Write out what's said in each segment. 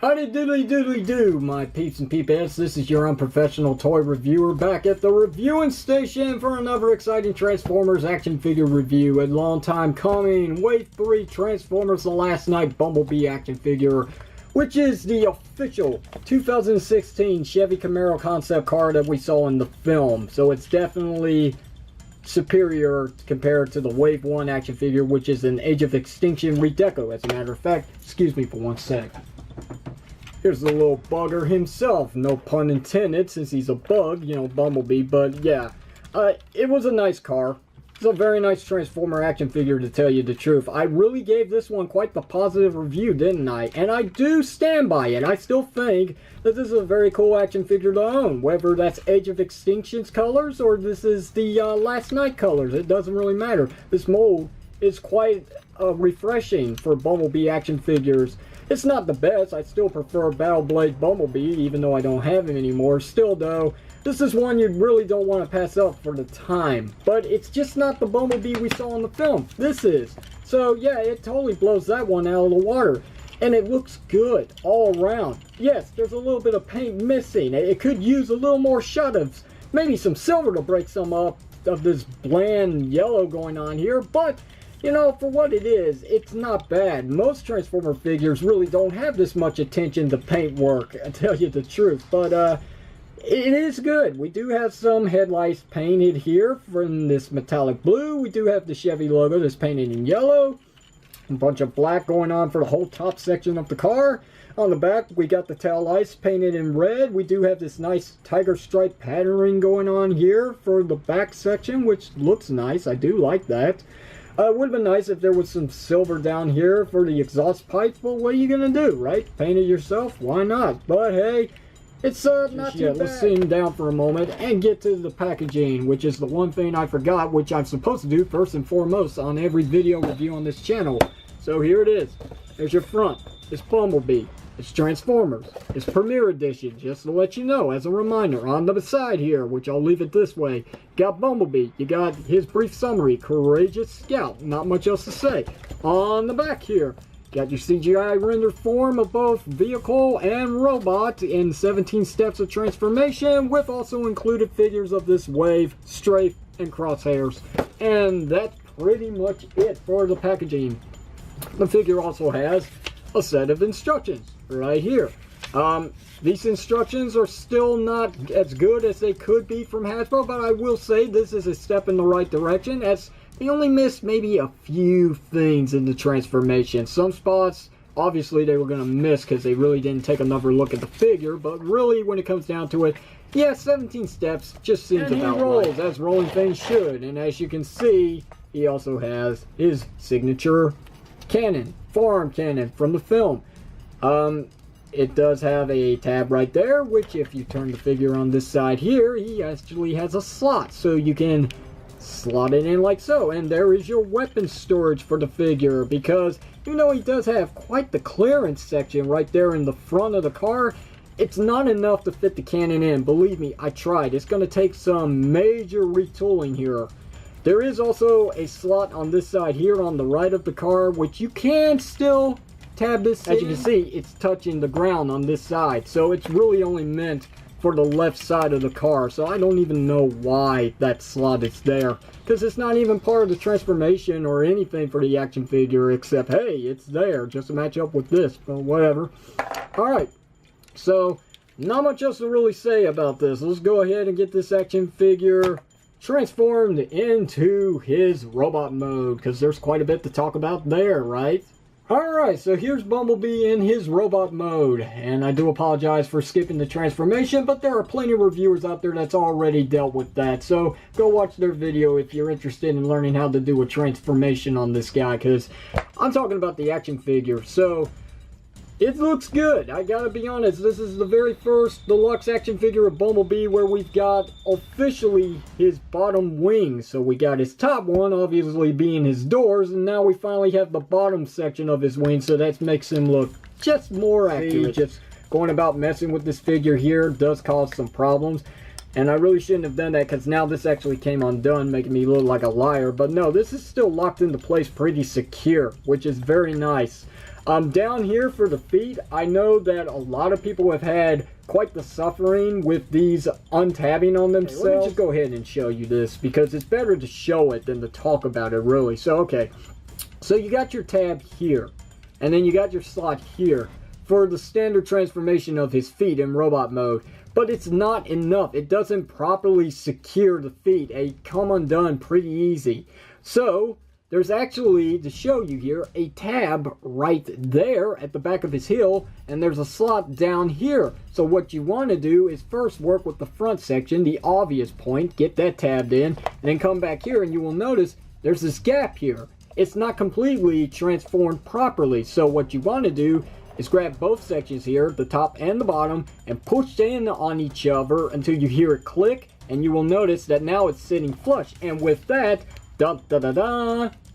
Howdy doodly doodly doo, my peeps and peepettes. This is your unprofessional toy reviewer back at the reviewing station for another exciting Transformers action figure review. A long time coming, Wave 3 Transformers The Last Night Bumblebee action figure, which is the official 2016 Chevy Camaro concept car that we saw in the film. So it's definitely superior compared to the Wave 1 action figure, which is an Age of Extinction redeco. As a matter of fact, excuse me for one sec. Here's the little bugger himself, no pun intended since he's a bug, you know, Bumblebee, but yeah. It was a nice car. It's a very nice Transformer action figure, to tell you the truth. I really gave this one quite the positive review, didn't I? And I do stand by it. I still think that this is a very cool action figure to own. Whether that's Age of Extinction's colors or this is the Last Night colors, it doesn't really matter. This mold is quite refreshing for Bumblebee action figures. It's not the best. I still prefer Battle Blade Bumblebee, even though I don't have him anymore. Still, though, this is one you really don't want to pass up for the time. But it's just not the Bumblebee we saw in the film. This is. So, yeah, it totally blows that one out of the water. And it looks good all around. Yes, there's a little bit of paint missing. It could use a little more shot of maybe some silver to break some up of this bland yellow going on here. But you know, for what it is, it's not bad. Most Transformer figures really don't have this much attention to paint work, I tell you the truth. But it is good. We do have some headlights painted here from this metallic blue. We do have the Chevy logo that's painted in yellow. A bunch of black going on for the whole top section of the car. On the back, we got the tail lights painted in red. We do have this nice tiger stripe patterning going on here for the back section, which looks nice. I do like that. It would have been nice if there was some silver down here for the exhaust pipe, but what are you going to do, right? Paint it yourself? Why not? But hey, it's not too bad. Let's sit him down for a moment and get to the packaging, which is the one thing I forgot, which I'm supposed to do first and foremost on every video review on this channel. So here it is. There's your front. It's Bumblebee. It's Transformers. It's Premier Edition, just to let you know, as a reminder. On the side here, which I'll leave it this way, you got Bumblebee. You got his brief summary, Courageous Scout. Not much else to say. On the back here, got your CGI rendered form of both vehicle and robot in 17 steps of transformation, with also included figures of this Wave, Strafe, and Crosshairs. And that's pretty much it for the packaging. The figure also has a set of instructions right here. These instructions are still not as good as they could be from Hasbro, but I will say this is a step in the right direction, as they only missed maybe a few things in the transformation. Some spots, obviously, they were going to miss because they really didn't take another look at the figure, but really, when it comes down to it, yeah, 17 steps just seems about right. He rolls, as rolling things should, and as you can see, he also has his signature cannon, forearm cannon from the film. It does have a tab right there, which if you turn the figure on this side here, he actually has a slot, so you can slot it in like so. And there is your weapon storage for the figure, because you know he does have quite the clearance section right there in the front of the car. It's not enough to fit the cannon in. Believe me, I tried. It's going to take some major retooling here. There is also a slot on this side here on the right of the car, which you can still tab this. As you can see, it's touching the ground on this side, so it's really only meant for the left side of the car. So I don't even know why that slot is there, because it's not even part of the transformation or anything for the action figure, except hey, it's there just to match up with this, but whatever. Alright, so not much else to really say about this. Let's go ahead and get this action figure transformed into his robot mode, because there's quite a bit to talk about there, right? Alright, so here's Bumblebee in his robot mode, and I do apologize for skipping the transformation, but there are plenty of reviewers out there that's already dealt with that, so go watch their video if you're interested in learning how to do a transformation on this guy, because I'm talking about the action figure. So it looks good. I gotta be honest, this is the very first deluxe action figure of Bumblebee where we've got officially his bottom wings. So we got his top one obviously being his doors, and now we finally have the bottom section of his wings, so that makes him look just more accurate. Just going about messing with this figure here does cause some problems, and I really shouldn't have done that, because now this actually came undone, making me look like a liar. But no, this is still locked into place pretty secure, which is very nice. Down here for the feet, I know that a lot of people have had quite the suffering with these untabbing on themselves. Let me just go ahead and show you this because it's better to show it than to talk about it, really. So, okay. So you got your tab here, and then you got your slot here for the standard transformation of his feet in robot mode. But it's not enough. It doesn't properly secure the feet. They come undone pretty easy. So there's actually, to show you here, a tab right there at the back of his heel, and there's a slot down here. So what you want to do is first work with the front section, the obvious point, get that tabbed in, and then come back here and you will notice there's this gap here. It's not completely transformed properly. So what you want to do is grab both sections here, the top and the bottom, and push in on each other until you hear it click, and you will notice that now it's sitting flush. And with that,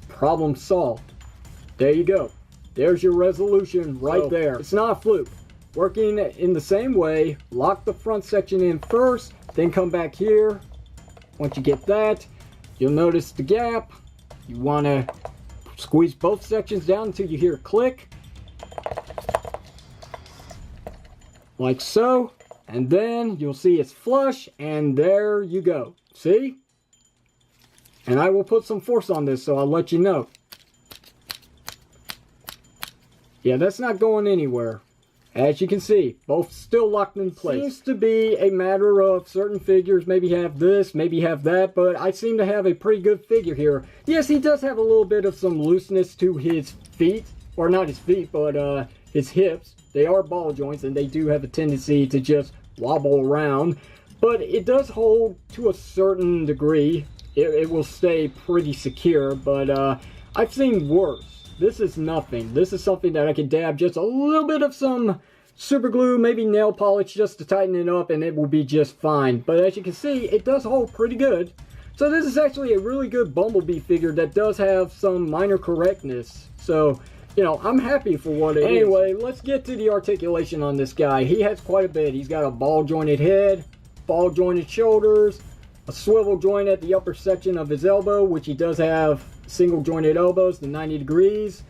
problem solved. There you go. There's your resolution right there. It's not a fluke. Working in the same way, lock the front section in first, then come back here. Once you get that, you'll notice the gap. You want to squeeze both sections down until you hear a click. Like so. And then you'll see it's flush, and there you go. See? And I will put some force on this, so I'll let you know. Yeah, that's not going anywhere. As you can see, both still locked in place. Seems to be a matter of certain figures maybe have this, maybe have that, but I seem to have a pretty good figure here. Yes, he does have a little bit of some looseness to his feet, or not his feet, but his hips. They are ball joints, and they do have a tendency to just wobble around, but it does hold to a certain degree. It will stay pretty secure, but I've seen worse. This is nothing. This is something that I can dab just a little bit of some super glue, maybe nail polish just to tighten it up, and it will be just fine. But as you can see, it does hold pretty good. So this is actually a really good Bumblebee figure that does have some minor correctness. So, you know, I'm happy for what it is. Anyway, let's get to the articulation on this guy. He has quite a bit. He's got a ball jointed head, ball jointed shoulders, a swivel joint at the upper section of his elbow, which he does have single jointed elbows to 90 degrees.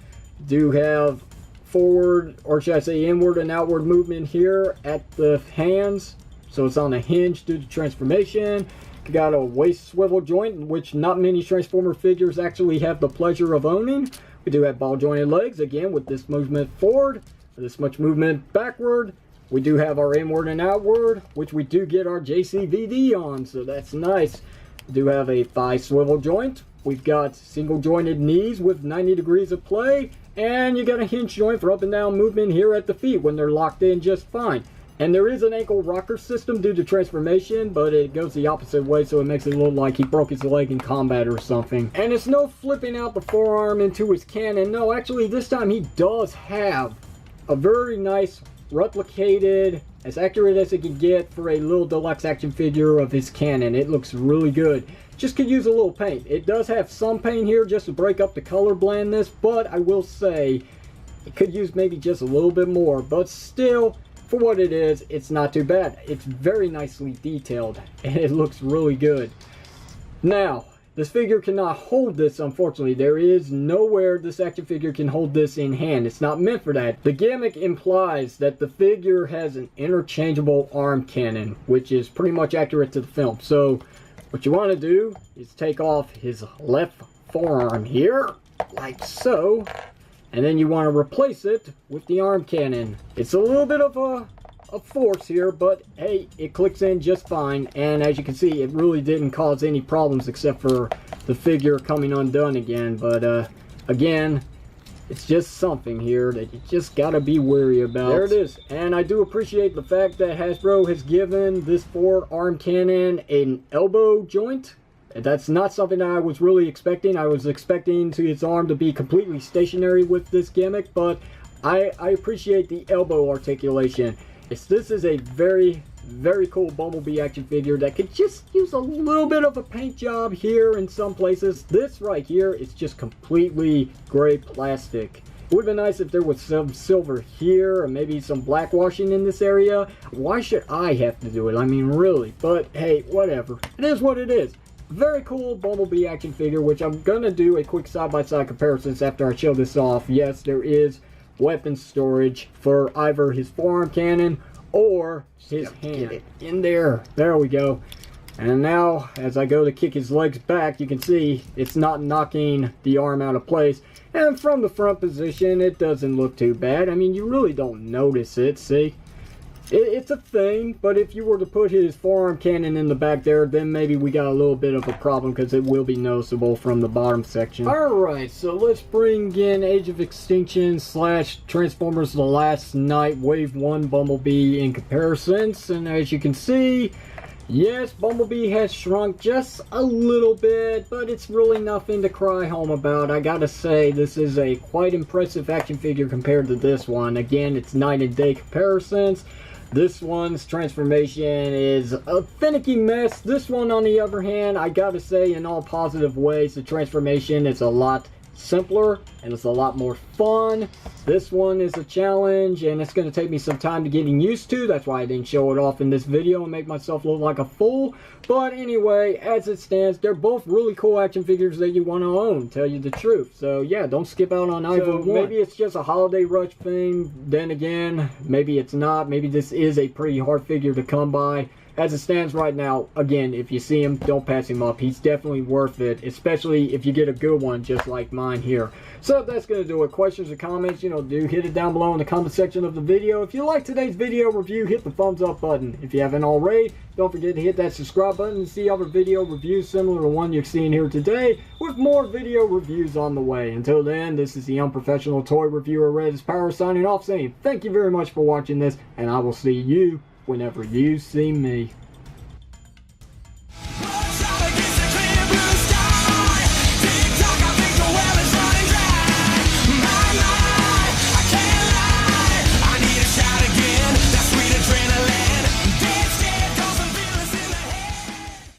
Do have forward, or should I say inward and outward movement here at the hands. So it's on a hinge due to transformation. Got a waist swivel joint, which not many Transformer figures actually have the pleasure of owning. We do have ball jointed legs, again with this movement forward, this much movement backward. We do have our inward and outward, which we do get our JCVD on, so that's nice. We do have a thigh swivel joint. We've got single jointed knees with 90 degrees of play, and you got a hinge joint for up and down movement here at the feet when they're locked in just fine. And there is an ankle rocker system due to transformation, but it goes the opposite way, so it makes it look like he broke his leg in combat or something. And it's no flipping out the forearm into his cannon. No, actually this time he does have a very nice replicated, as accurate as it can get for a little deluxe action figure of his cannon. It looks really good. Just could use a little paint. It does have some paint here just to break up the color blandness, but I will say it could use maybe just a little bit more. But still, for what it is, it's not too bad. It's very nicely detailed and it looks really good. Now, this figure cannot hold this, unfortunately. There is nowhere this action figure can hold this in hand. It's not meant for that. The gimmick implies that the figure has an interchangeable arm cannon, which is pretty much accurate to the film. So what you want to do is take off his left forearm here, like so, and then you want to replace it with the arm cannon. It's a little bit of a force here, but hey, it clicks in just fine, and as you can see, it really didn't cause any problems except for the figure coming undone again. But again, it's just something here that you just gotta be wary about. There it is. And I do appreciate the fact that Hasbro has given this forward arm cannon an elbow joint. That's not something that I was really expecting. I was expecting his arm to be completely stationary with this gimmick, but I appreciate the elbow articulation. This is a very, very cool Bumblebee action figure that could just use a little bit of a paint job here in some places. This right here is just completely gray plastic. It would have been nice if there was some silver here or maybe some black washing in this area. Why should I have to do it? I mean, really. But hey, whatever. It is what it is. Very cool Bumblebee action figure, which I'm going to do a quick side-by-side comparison after I show this off. Yes, there is weapon storage for either his forearm cannon or his hand. Get it in there. There we go. And now, as I go to kick his legs back, you can see it's not knocking the arm out of place. And from the front position, it doesn't look too bad. I mean, you really don't notice it, see? It's a thing, but if you were to put his forearm cannon in the back there, then maybe we got a little bit of a problem because it will be noticeable from the bottom section. Alright, so let's bring in Age of Extinction / Transformers The Last Night Wave 1 Bumblebee in comparisons. And as you can see, yes, Bumblebee has shrunk just a little bit, but it's really nothing to cry home about. I gotta say, this is a quite impressive action figure compared to this one. Again, it's night and day comparisons. This one's transformation is a finicky mess. This one, on the other hand, I gotta say, in all positive ways, the transformation is a lot simpler and it's a lot more fun. This one is a challenge and it's going to take me some time to getting used to. That's why I didn't show it off in this video and make myself look like a fool. But anyway, as it stands, they're both really cool action figures that you want to own, tell you the truth. So yeah, don't skip out on either one. Maybe it's just a holiday rush thing. Then again, maybe it's not. Maybe this is a pretty hard figure to come by. As it stands right now, again, if you see him, don't pass him up. He's definitely worth it, especially if you get a good one just like mine here. So that's going to do it. Questions or comments, do hit it down below in the comment section of the video. If you like today's video review, hit the thumbs up button. If you haven't already, don't forget to hit that subscribe button and see other video reviews similar to one you're seeing here today, with more video reviews on the way. Until then, this is the Unprofessional Toy Reviewer Red Power signing off, saying thank you very much for watching this, and I will see you whenever you see me.